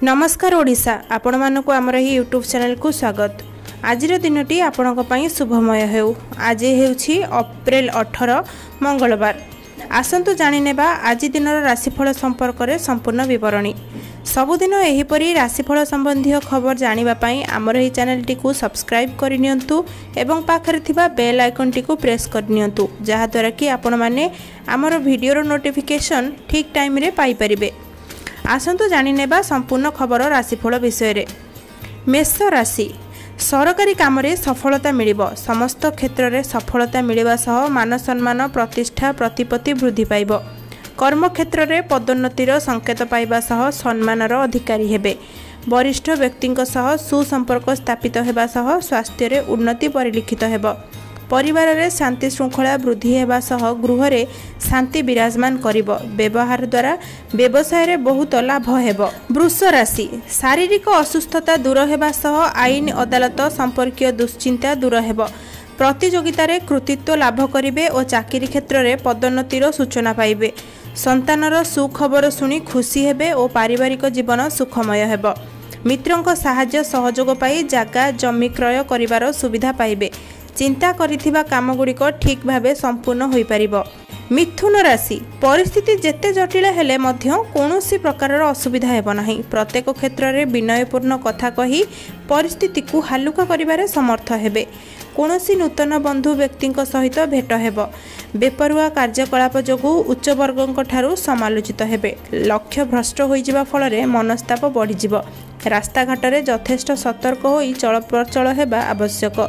नमस्कार ओडिशा आपण मानक आमर ही यूट्यूब चैनल को स्वागत। आज दिनटी आपण शुभमय हेउ। आज हेउछि अप्रैल 18 मंगलवार। आसंतु जानिनेबा आज दिनर राशिफल संपर्क में संपूर्ण विवरणी। सबुदिन एहीपरि राशिफल संबंधी खबर जानिबा पई आमर ही चैनल टी को सब्सक्राइब करनियंतु एवं पाखरे थिबा बेल आइकन टी को प्रेस करनियंतु जहा द्वारा कि आपण माने आमर वीडियोर नोटिफिकेशन ठीक टाइम रे पाई परिबे। आसंतु जानिनेबा संपूर्ण खबर राशिफल विषय। मेष राशि सरकारी काम रे सफलता मिलिबो। समस्त क्षेत्र में सफलता मिलवा सह मान सम्मान प्रतिष्ठा प्रतिपत्ति वृद्धि पाइबो। कर्म क्षेत्र में पदोन्नतिर संकेत पाइबा सह सम्मानर अधिकारी हेबे। वरिष्ठ व्यक्ति सह सुसंपर्क स्थापित हेबा सह स्वास्थ्य रे उन्नति परिलक्षित हेबो। परिवार रे शांति श्रृंखला वृद्धि हेबा सह गृह रे शांति विराजमान करिबो। व्यवहार द्वारा व्यवसाय रे बहुत लाभ हेबो। वृष राशि शारीरिक असुस्थता दूर हेबा सह आईन अदालत संपर्कीय दुश्चिंता दूर हेबो। प्रतियोगिता रे कृतित्व लाभ करिवे और चाकरी क्षेत्र में पदोन्नतिर सूचना पाइबे। संतानर सुखबर सुनी खुशी हेबे और पारिवारिक जीवन सुखमय हेबो। मित्रंक सहाय्य सहयोग पाई जागा जमी क्रय करिवार सुविधा पाइबे। चिंता करिथिबा काम गुड़िक ठीक भावे संपूर्ण होई परिबो। मिथुन राशि परिस्थिति जेते जटिल हेले मध्य कौनसी प्रकार असुविधा हेबो नाही। प्रत्येक क्षेत्र में विनयपूर्ण कथा कही परिस्थिति को हालुका करिबारे समर्थ हेबे। कौनसी नूतन बंधु व्यक्ति सहित भेट हेबो। बेपरुआ कार्यकलाप जोगु उच्च वर्गों ठारू समालोचित हेबे। लक्ष्य भ्रष्ट होई जिबा फल रे मनस्ताप बढ़ी जिवो। रास्ता घाट रे यथेष्ट सतर्क होई चलप्रचल हेबा आवश्यक।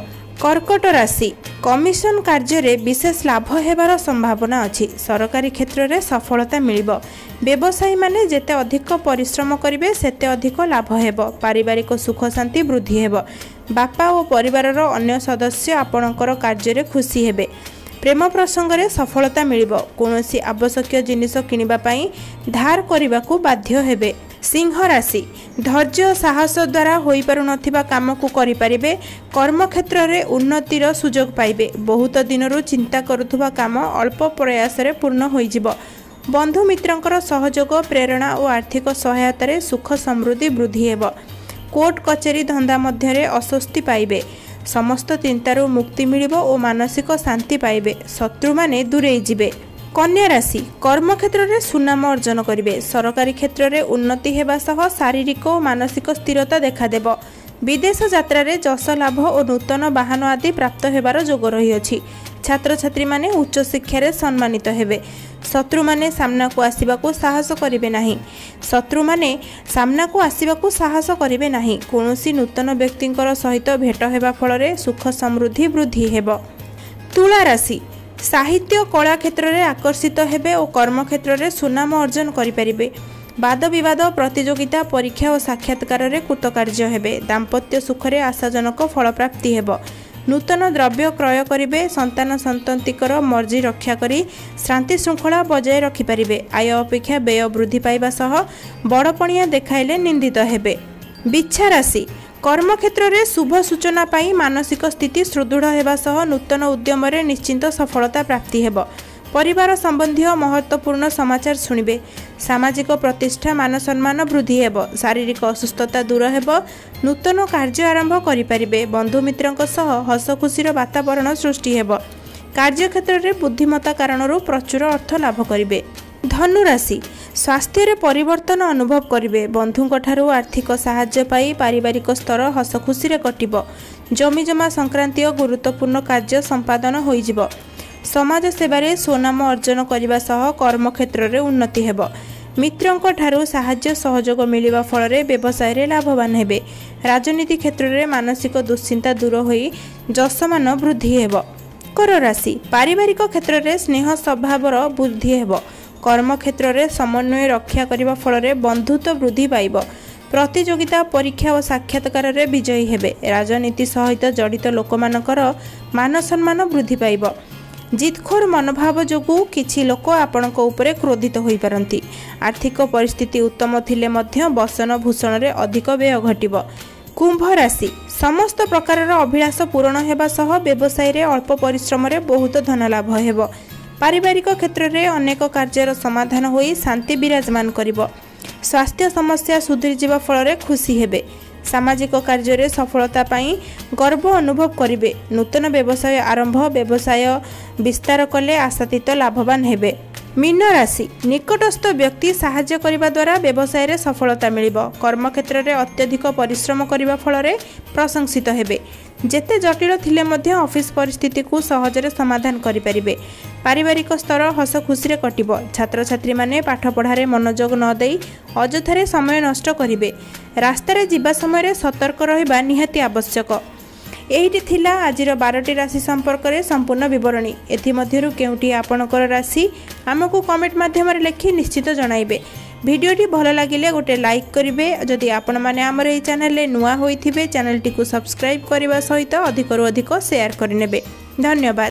कर्कट राशि कमिशन कार्य रे विशेष लाभ हेबार संभावना अछि। सरकारी क्षेत्र में सफलता मिलिबो। व्यवसायी माने जेते अधिक परिश्रम करिवे सेते अधिक लाभ हेबो। पारिवारिक सुख शांति वृद्धि हेबो। बापा और परिवारर अन्य सदस्य आपणकर कार्य रे खुशी हेबे। प्रेम प्रसंग रे सफलता मिलिबो। कोनोसी आवश्यक जिनिस किनिबा पई धार करिबाकू बाध्य हेबे। सिंह राशि धैर्य साहस द्वारा होई पारु नथिबा काम को करि परिबे। कर्म क्षेत्र में उन्नतिर सुजोग पाइबे। बहुत दिनरु चिंता करुथुबा काम अल्प प्रयास रे पूर्ण होई जिवो। बंधु मित्रंकर सहयोग प्रेरणा और आर्थिक सहायता रे सुख समृद्धि वृद्धि हेबो। कोर्ट कचेरी धंदा मध्य रे अस्वस्ति पाइबे। समस्त चिंतारू मुक्ति मिलिबो और मानसिक शांति पाइबे। शत्रु माने दूरेई जिबे। कन्या राशि कर्म क्षेत्र में सुनाम अर्जन करिवे। सरकारी क्षेत्र में उन्नति हेबा सह शारीरिक और मानसिक स्थिरता देखादेव। विदेश यात्रा रे जश लाभ और नूतन वाहन आदि प्राप्त हेबार जोग रही अछि। छात्र छात्री माने उच्च शिक्षा रे सम्मानित हेबे। शत्रु माने सामना को आसीबाकू साहस करिवे नाही। शत्रु माने सामना को आसीबाकू साहस करिवे नाही। कोनोसी नूतन व्यक्तिंकर सहित भेट हेबा फल रे सुख समृद्धि वृद्धि हेबो। तुला राशि साहित्य कला क्षेत्र में आकर्षित हेबे और कर्म क्षेत्र में सुनाम अर्जन करिपारिबे। वाद विवाद प्रतियोगिता परीक्षा और साक्षात्कार रे कृतकार्य हेबे। दाम्पत्य सुख रे आशाजनक फल प्राप्ति हेबो। नूतन द्रव्य क्रय करिवे। संतान संततिकर मर्जी रक्षा करी शांति श्रृंखला बजाय रखिपारिबे। आय अपेक्षा व्यय वृद्धि पाइबा सह बड़पणिया देखाइले निंदित हेबे। बिच्छा राशि कर्म क्षेत्र में शुभ सूचना पाई मानसिक स्थिति सुदृढ़ हेबा सह नूतन उद्यम रे निश्चिंत सफलता प्राप्ति हेबो। परिवार संबंधी महत्वपूर्ण समाचार सुनिबे। सामाजिक प्रतिष्ठा मान सम्मान वृद्धि हेबो। शारीरिक असुस्थता दूर हेबो। नूतन कार्य आरंभ करिपारिबे। बंधु मित्रंक सह हस खुशीर वातावरण सृष्टि हेबो। कार्य क्षेत्र में बुद्धिमत्ता कारणरू प्रचुर अर्थ लाभ करिबे। धनु राशि स्वास्थ्य रे परिवर्तन अनुभव करिवे। बंधुंक ठारू आर्थिक सहायता पाई पारिवारिक स्तर हस खुशी रे कटिबो। जमी जमा संक्रांतीय गुरुत्वपूर्ण कार्य संपादन होई जिवो। समाज सेवारे सुनाम अर्जन करिबा सह कर्म क्षेत्र में उन्नति हेबो। मित्रंक ठारू सहायता सहयोग मिलिबा फल रे व्यवसाय रे लाभवान हेबे। राजनीति क्षेत्र में मानसिक दुश्चिंता दूर होई जसमान वृद्धि हेबो। कर राशि पारिवारिक क्षेत्र में स्नेह स्वभावर वृद्धि हेबो। कर्म क्षेत्र में समन्वय रक्षा करने फल बंधुत्व वृद्धि पाइब। प्रतियोगिता परीक्षा और साक्षात्कार रे विजयी हेबे। राजनीति सहित जड़ित लोक मानकर मान सम्मान वृद्धि पाइब। जितखोर मनोभाव जोगु किछि लोक आपणक उपरे क्रोधित होई पारंती। आर्थिक परिस्थिति उत्तम थिले मध्य बसन भूषण रे अधिक व्यय घटिब। कुंभ राशि समस्त प्रकार अभिलाष पूरण हेबा सह व्यवसाय रे अल्प परिश्रम रे बहुत धन लाभ हेबो। पारिवारिक क्षेत्र में अनेक कार्यर समाधान होई शांति विराजमान करिबो। स्वास्थ्य समस्या सुधरीजिबा फल खुशी हेबे। सामाजिक कार्य सफलता पाई गर्व अनुभव करेंगे। नूतन व्यवसाय आरंभ व्यवसाय विस्तार कले आशातीत लाभवान हेबे। मीन राशि निकटस्थ व्यक्ति साहाय्य करने द्वारा व्यवसाय रे सफलता मिलिबो। कर्मक्षेत्र में अत्यधिक परिश्रम करने फल प्रशंसित हेबे। जेते जटिल थिले मध्य ऑफिस परिस्थिति को सहजरे समाधान करि परिबे। पारिवारिक स्तर हस खुशी कटिबो। छात्र छात्री माने पाठ पढ़ारे मनोयोग न देई अजथारे समय नष्ट करिवे। रास्तारे जिबा समय सतर्क रहिबा निहाती आवश्यक। एहिटी थिला आजिर 12टी राशि संपर्क में संपूर्ण विवरणी। एथिमध्यरु केउटी आपणकर राशि आमको कमेंट माध्यम लिखि निश्चित जणाइबे। भिडियोटी भल लगिले गोटे लाइक करिवे। जदि आपण माने हमर एई चैनल रे नुआ होइथिबे चैनल टी को सब्सक्राइब करबा सहित अधिकरु अधिक शेयर करनेबे। धन्यवाद।